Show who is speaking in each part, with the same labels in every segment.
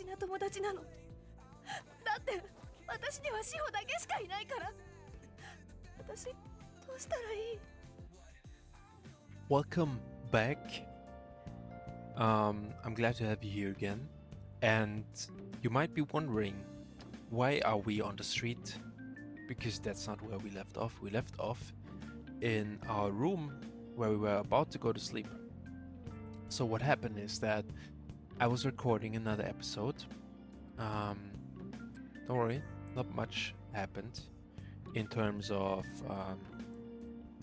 Speaker 1: しな友達なの。だって私には志保だけしかいないから。私どうしたらいい？
Speaker 2: Welcome back. I'm glad to have you here again. And you might be wondering, why are we on the street? Because that's not where we left off. We left off in our room where we were about to go to sleep. So what happened is that I was recording another episode. Don't worry, not much happened in terms of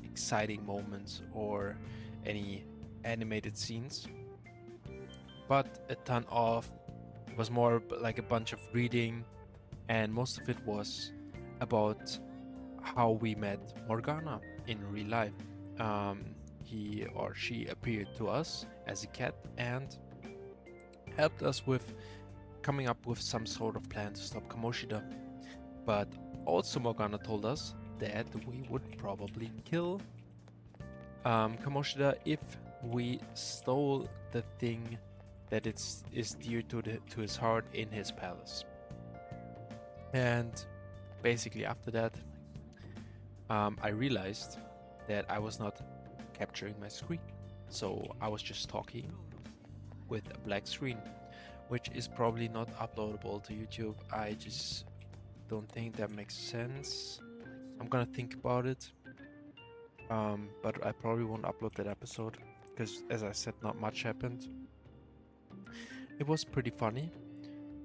Speaker 2: exciting moments or any animated scenes, but a ton of was more like a bunch of reading, and most of it was about how we met Morgana in real life. He or she appeared to us as a cat and helped us with coming up with some sort of plan to stop Kamoshida. But also Morgana told us that we would probably kill Kamoshida if we stole the thing that is dear to his heart in his palace. And basically after that, I realized that I was not capturing my screen. So I was just talking with a black screen, which is probably not uploadable to YouTube. I just don't think that makes sense. I'm gonna think about it. But I probably won't upload that episode because, as I said, not much happened. It was pretty funny.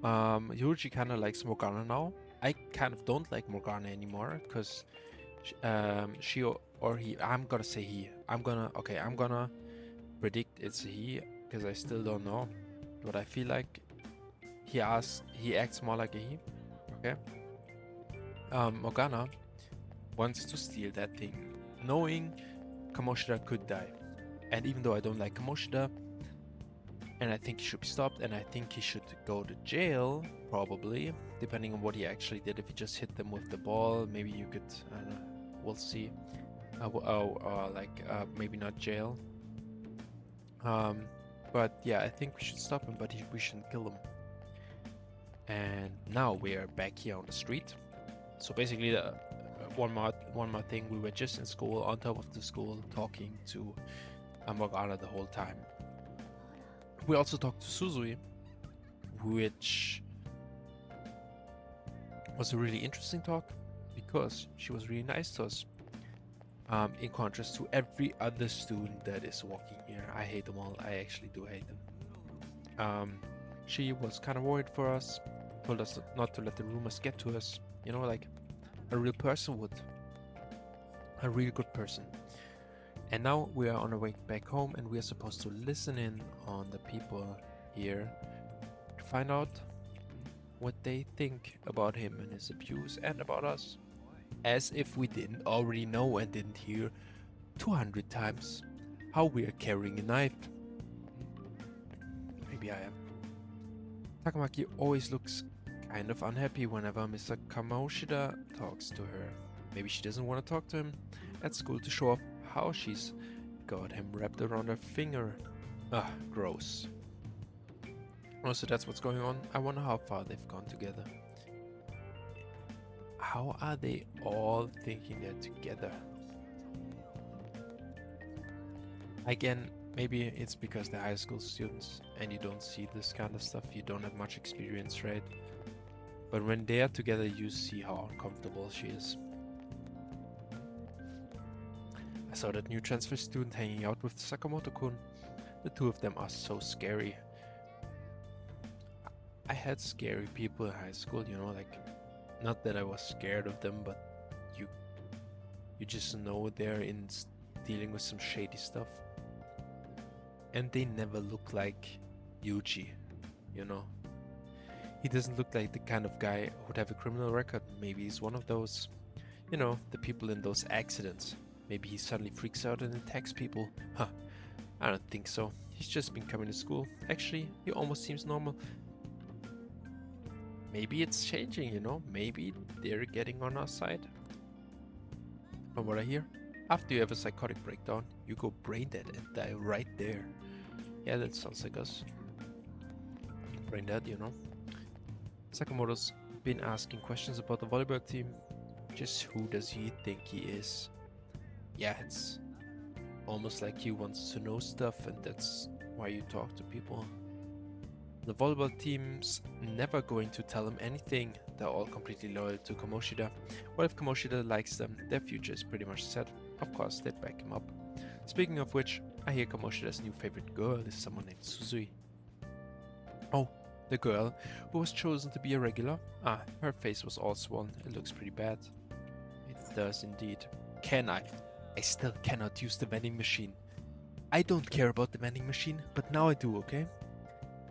Speaker 2: Yuji kind of likes Morgana now. I kind of don't like Morgana anymore because she or he. I'm gonna say he. I'm gonna predict it's a he because I still don't know. But I feel like he acts more like a he. Okay. Morgana wants to steal that thing, knowing Kamoshida could die. And even though I don't like Kamoshida, and I think he should be stopped, and I think he should go to jail, probably, depending on what he actually did. If he just hit them with the ball, maybe you could, I don't know, we'll see. Maybe not jail. But yeah, I think we should stop him, but we shouldn't kill him. And now we are back here on the street. So basically, one more thing. We were just in school, on top of the school, talking to Morgana the whole time. We also talked to Suzui, which was a really interesting talk because she was really nice to us. In contrast to every other student that is walking here. I hate them all. I actually do hate them. She was kind of worried for us, told us not to let the rumors get to us, like a real person would. A real good person. And now we are on our way back home, and we are supposed to listen in on the people here to find out what they think about him and his abuse and about us. As if we didn't already know and didn't hear 200 times how we are carrying a knife. Maybe I am. Takamaki always looks kind of unhappy whenever Mr. Kamoshida talks to her. Maybe she doesn't want to talk to him at school to show off how she's got him wrapped around her finger. Gross. Oh, so that's what's going on. I wonder how far they've gone together. How are they all thinking they're together? Again, maybe it's because they're high school students and you don't see this kind of stuff. You don't have much experience, right? But when they are together, you see how uncomfortable she is. I saw that new transfer student hanging out with Sakamoto-kun. The two of them are so scary. I had scary people in high school, not that I was scared of them, but you just know they're dealing with some shady stuff. And they never look like Yuji, He doesn't look like the kind of guy who would have a criminal record. Maybe he's one of those, the people in those accidents. Maybe he suddenly freaks out and attacks people. I don't think so. He's just been coming to school. Actually, he almost seems normal. Maybe it's changing, Maybe they're getting on our side. From what I hear, after you have a psychotic breakdown, you go brain dead and die right there. Yeah, that sounds like us. Brain dead, Sakamoto's been asking questions about the volleyball team. Just who does he think he is? Yeah, it's almost like he wants to know stuff, and that's why you talk to people. The volleyball team's never going to tell him anything. They're all completely loyal to Kamoshida. Well, if Kamoshida likes them, their future is pretty much set. Of course, they'd back him up. Speaking of which, I hear Kamoshida's new favorite girl is someone named Suzui. Oh, the girl who was chosen to be a regular? Ah, her face was all swollen. It looks pretty bad. It does indeed. Can I? I still cannot use the vending machine. I don't care about the vending machine, but now I do, okay?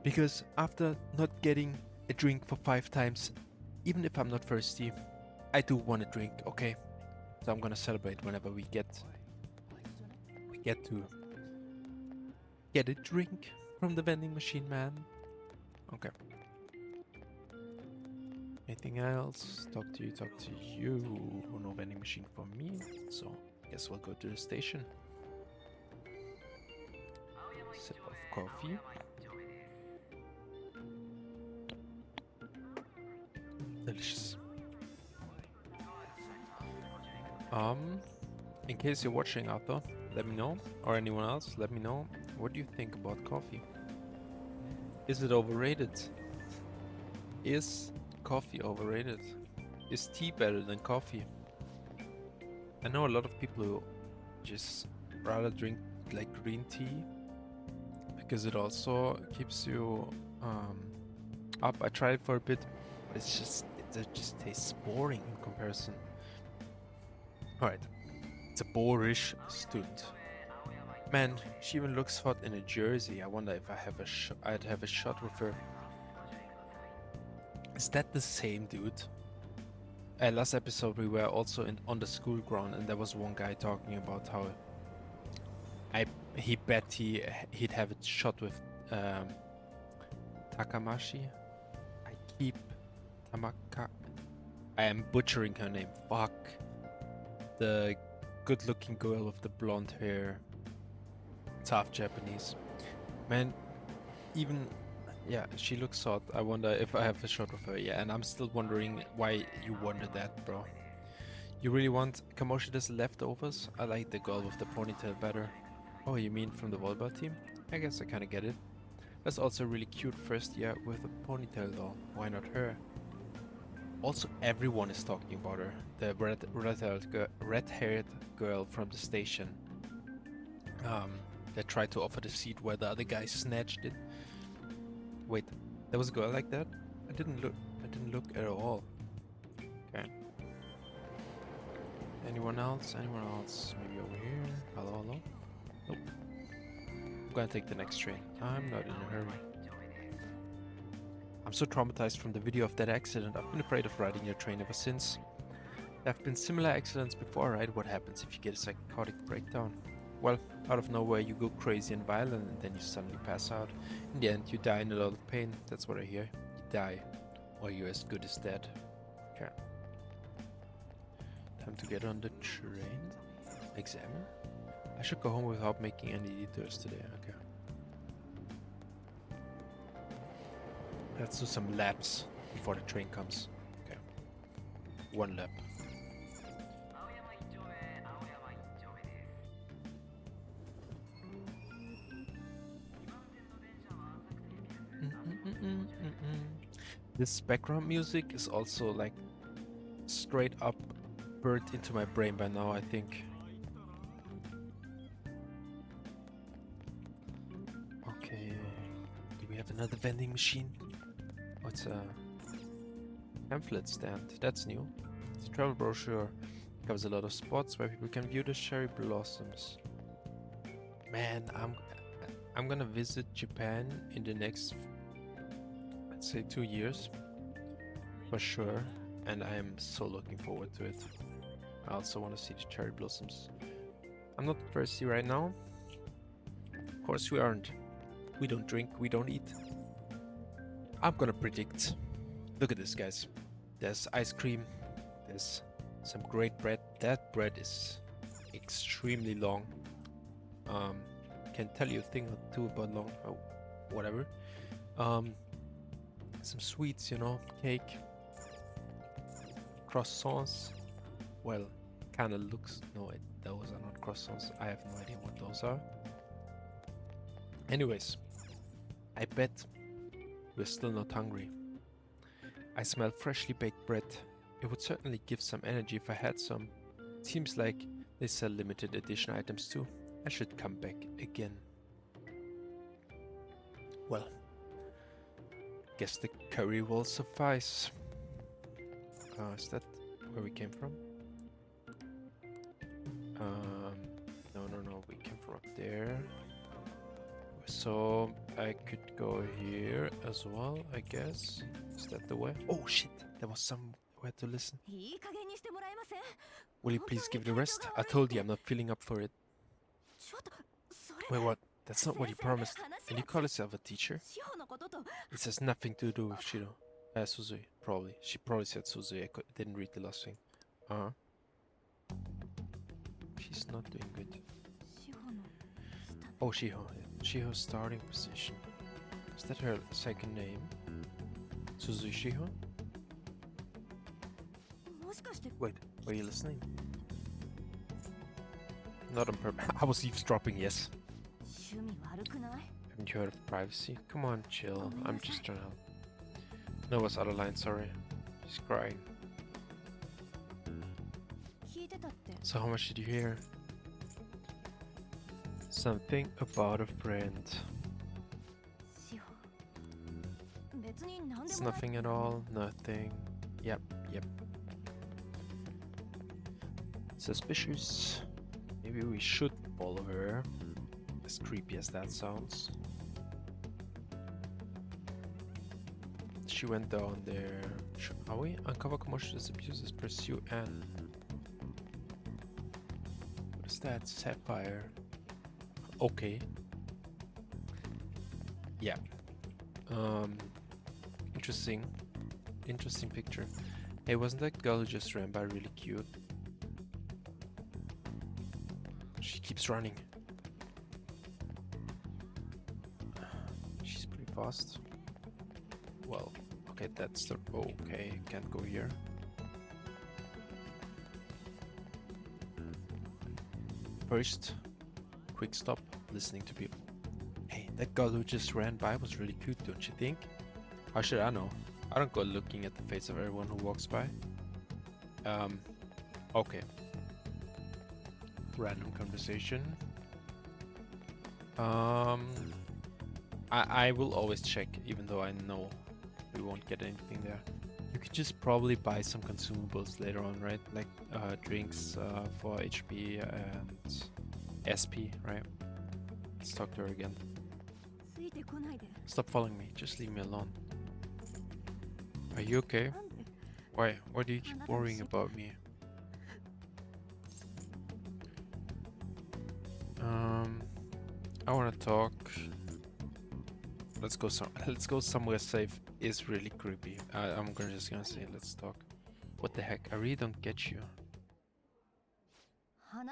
Speaker 2: Because after not getting a drink for 5 times, even if I'm not thirsty, I do want a drink, okay? So I'm gonna celebrate whenever we get to get a drink from the vending machine, man. Okay. Anything else? Talk to you. No vending machine for me, so I guess we'll go to the station. Sip of coffee. Delicious. In case you're watching, Arthur, let me know, or anyone else, let me know, what do you think about coffee? Is it overrated? Is coffee overrated? Is tea better than coffee? I know a lot of people who just rather drink like green tea because it also keeps you up. I tried it for a bit, but it just tastes boring in comparison. Alright, it's a boorish stund. Man, she even looks hot in a jersey. I wonder if I'd have a shot with her. Is that the same dude? Last episode we were also on the school ground, and there was one guy talking about how he bet he'd have a shot with Takamashi. I am butchering her name. Fuck. The good-looking girl with the blonde hair. Tough Japanese. Man, even... Yeah, she looks hot. I wonder if I have a shot with her. Yeah, and I'm still wondering why you wonder that, bro. You really want Kamoshida's leftovers? I like the girl with the ponytail better. Oh, you mean from the volleyball team? I guess I kinda get it. That's also a really cute first year with a ponytail though. Why not her? Also, everyone is talking about her. The red-haired girl from the station. That tried to offer the seat where the other guy snatched it. Wait, there was a girl like that? I didn't look at all. Okay. Anyone else? Anyone else? Maybe over here? Hello, hello? Nope. I'm gonna take the next train. I'm not in a hurry. I'm so traumatized from the video of that accident. I've been afraid of riding your train ever since. There have been similar accidents before, right? What happens if you get a psychotic breakdown? Well, out of nowhere you go crazy and violent, and then you suddenly pass out. In the end, you die in a lot of pain. That's what I hear. You die, or you're as good as dead. Okay. Time to get on the train. Examine. I should go home without making any detours today. Okay. Let's do some laps before the train comes. Okay. 1 lap. This background music is also like straight up burnt into my brain by now, I think. Okay, do we have another vending machine? Oh, it's a pamphlet stand. That's new. It's a travel brochure. It covers a lot of spots where people can view the cherry blossoms. Man, I'm gonna visit Japan in the next, let's say, 2 years for sure, and I am so looking forward to it. I also want to see the cherry blossoms. I'm not thirsty right now. Of course we aren't. We don't drink, we don't eat. I'm gonna predict. Look at this, guys. There's ice cream. There's some great bread. That bread is extremely long. Can tell you a thing or two about long. Oh, whatever. some sweets, you know, cake, croissants. Well, kind of looks. No, those are not croissants. I have no idea what those are. Anyways, I bet we're still not hungry. I smell freshly baked bread. It would certainly give some energy if I had some. Seems like they sell limited edition items too. I should come back again. Well, guess the curry will suffice. Is that where we came from? No, we came from up there. So I could go here as well, I guess. Is that the way? Oh shit, there was somewhere to listen. Will you please give it a rest? I told you I'm not feeling up for it. Wait, what? That's not what you promised. And you call yourself a teacher? This has nothing to do with Shiro. Suzui, probably. She probably said Suzui. I didn't read the last thing. Uh-huh. She's not doing good. Oh, Shiho. Shiho's starting position. Is that her second name? Suzui Shiho? Wait, were you listening? Not on purpose. I was eavesdropping, yes. Haven't you heard of privacy? Come on, chill. I'm just trying to help. No, what's other line? Sorry. She's crying. So how much did you hear? Something about a friend. It's nothing at all. Nothing. Yep. Suspicious. Maybe we should follow her. As creepy as that sounds. She went down there. Are we? Uncover commercialist abuses, pursue Anne. What is that? Sapphire. Okay. Yeah. Interesting. Interesting picture. Hey, wasn't that girl who just ran by really cute? She keeps running. She's pretty fast. Well, okay, that's the... Okay, can't go here. First, quick stop, listening to people. Hey, that girl who just ran by was really cute, don't you think? How should I know? I don't go looking at the face of everyone who walks by. Okay. Random conversation. I will always check, even though I know we won't get anything there. You could just probably buy some consumables later on, right? Like drinks for HP and SP, right? Let's talk to her again. Stop following me, just leave me alone. Are you okay? Why do you keep worrying about me? I wanna talk. Let's go somewhere safe. Is really creepy. I'm just gonna say let's talk. What the heck? I really don't get you. I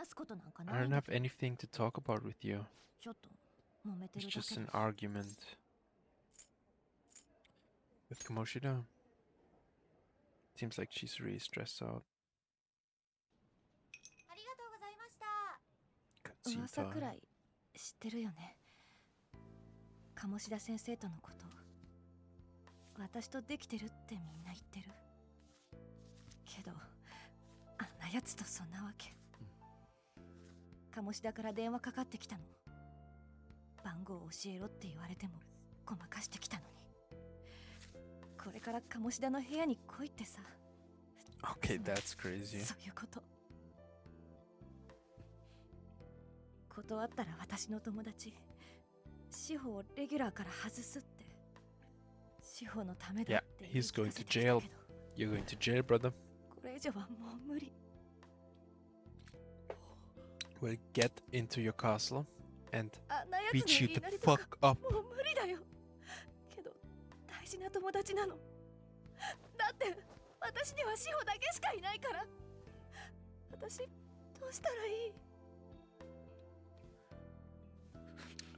Speaker 2: don't have anything to talk about with you. It's just an argument. With Kamoshida? Seems like she's really stressed out. Cutscene time.
Speaker 1: 知ってるよね。鴨志田先生とのこと。私とできてるってみんな言ってる。けど、あんなやつとそんなわけ。鴨志田から電話かかってきたの。番号を教えろって言われてもごまかしてきたのに。これから鴨志田の部屋に来いってさ。
Speaker 2: Okay, that's crazy.
Speaker 1: そういうこと。断ったら私の友達志保をレギュラーから外すって志保のためだって
Speaker 2: Yeah, he's going to jail. You're going to jail, brother.
Speaker 1: これ以上はもう無理
Speaker 2: We'll get into your castle and beat you the fuck up.
Speaker 1: もう無理だよけど大事な友達なのだって私には志保だけしかいないから私どうしたらいい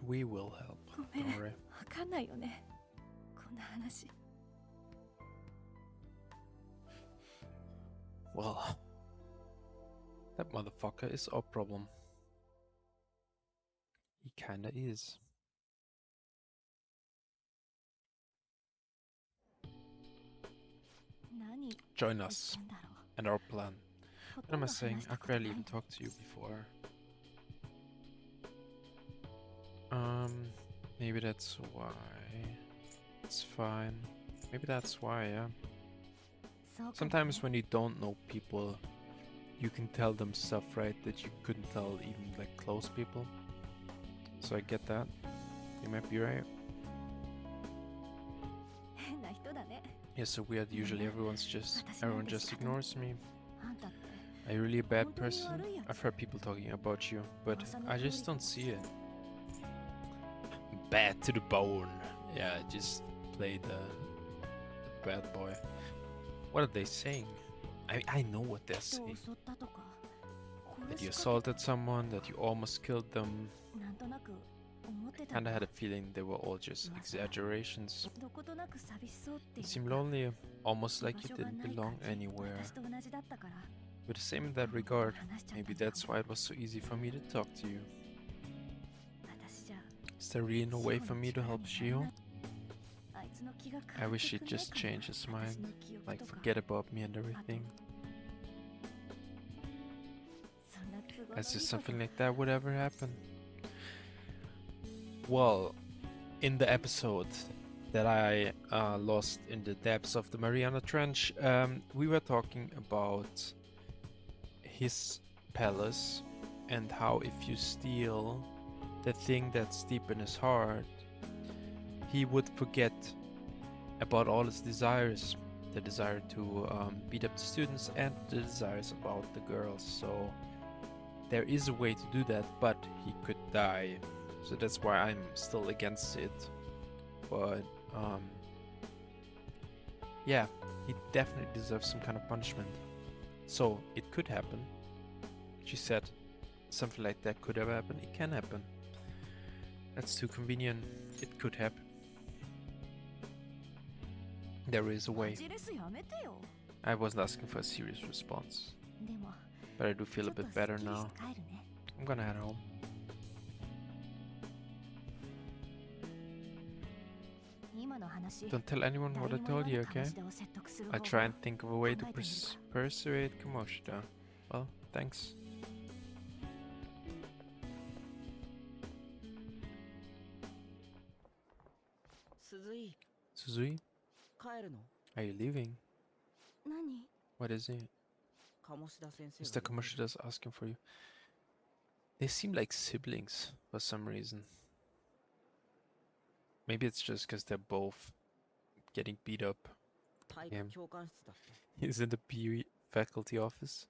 Speaker 2: We will help.
Speaker 1: ごめん、
Speaker 2: Don't worry.
Speaker 1: わかんないよねこんな話
Speaker 2: Well, that motherfucker is our problem. He kinda is. Join us and our plan. What am I saying? I've barely even talked to you before. Maybe that's why. It's fine. Maybe that's why, yeah. Sometimes when you don't know people, you can tell them stuff, right, that you couldn't tell even like close people. So I get that. You might be right. Yeah, so weird. Usually everyone just ignores me. Are you really a bad person? I've heard people talking about you, but I just don't see it. Bad to the bone. Yeah, just play the bad boy. What are they saying? I know what they're saying. That you assaulted someone, that you almost killed them. Kinda had a feeling they were all just exaggerations. You seem lonely, almost like you didn't belong anywhere. We're the same in that regard. Maybe that's why it was so easy for me to talk to you. Is there really no way for me to help Shio? I wish he'd just change his mind, like forget about me and everything. As if something like that would ever happen. Well, in the episode that I lost in the depths of the Mariana Trench, we were talking about his palace and how if you steal the thing that's deep in his heart, he would forget about all his desires, the desire to beat up the students and the desires about the girls. So there is a way to do that, but he could die. So that's why I'm still against it. But yeah, he definitely deserves some kind of punishment. So it could happen. She said something like that could ever happen. It can happen. That's too convenient. It could happen. There is a way. I wasn't asking for a serious response. But I do feel a bit better now. I'm gonna head home. Don't tell anyone what I told you, okay? I'll try and think of a way to persuade Kamoshida. Well, thanks. Suzui? Are you leaving? What is it? Mr. Kamoshida's asking for you. They seem like siblings for some reason. Maybe it's just because they're both getting beat up. Yeah. He's in the PE faculty office.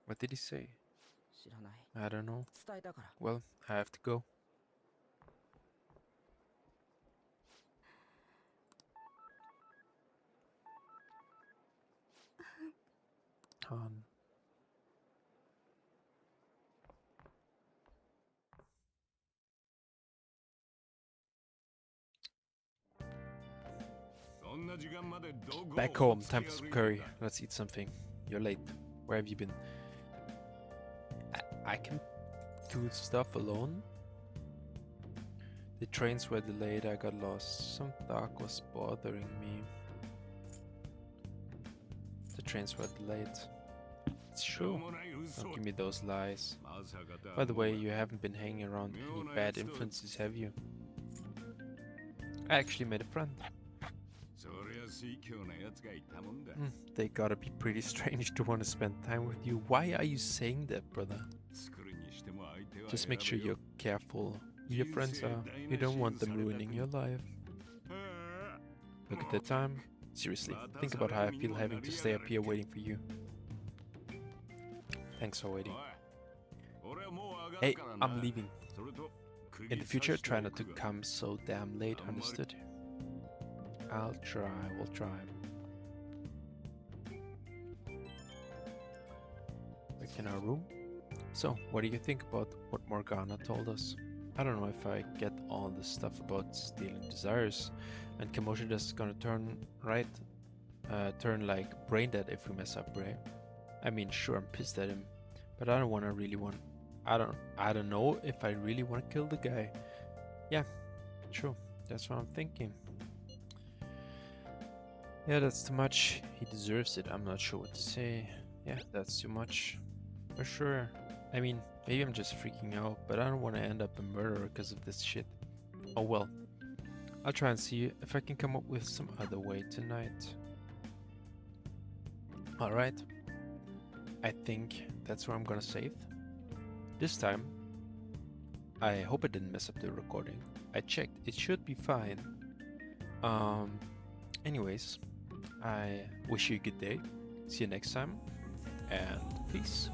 Speaker 2: What did he say? I don't know. Well, I have to go. Han. Back home, time for some curry. Let's eat something. You're late. Where have you been? I can do stuff alone? The trains were delayed, I got lost. Some dog was bothering me. The trains were delayed. It's true. Don't give me those lies. By the way, you haven't been hanging around any bad influences, have you? I actually made a friend. They gotta be pretty strange to want to spend time with you. Why are you saying that, brother? Just make sure you're careful who your friends are. You don't want them ruining your life. Look at the time. Seriously, think about how I feel having to stay up here waiting for you. Thanks for waiting. Hey, I'm leaving. In the future, try not to come so damn late, understood? I'll try, we'll try. Back in our room. So, what do you think about what Morgana told us? I don't know if I get all the stuff about stealing desires, and Kamoshida's gonna turn right turn like brain dead if we mess up, right? I mean, sure, I'm pissed at him, but I don't want to really want. I don't know if I really want to kill the guy. Yeah, sure, that's what I'm thinking. Yeah, that's too much. He deserves it. I'm not sure what to say. Yeah, that's too much. For sure. I mean, maybe I'm just freaking out, but I don't want to end up a murderer because of this shit. Oh well. I'll try and see if I can come up with some other way tonight. Alright. I think that's where I'm gonna save. This time, I hope I didn't mess up the recording. I checked, it should be fine. Anyways, I wish you a good day. See you next time, and peace.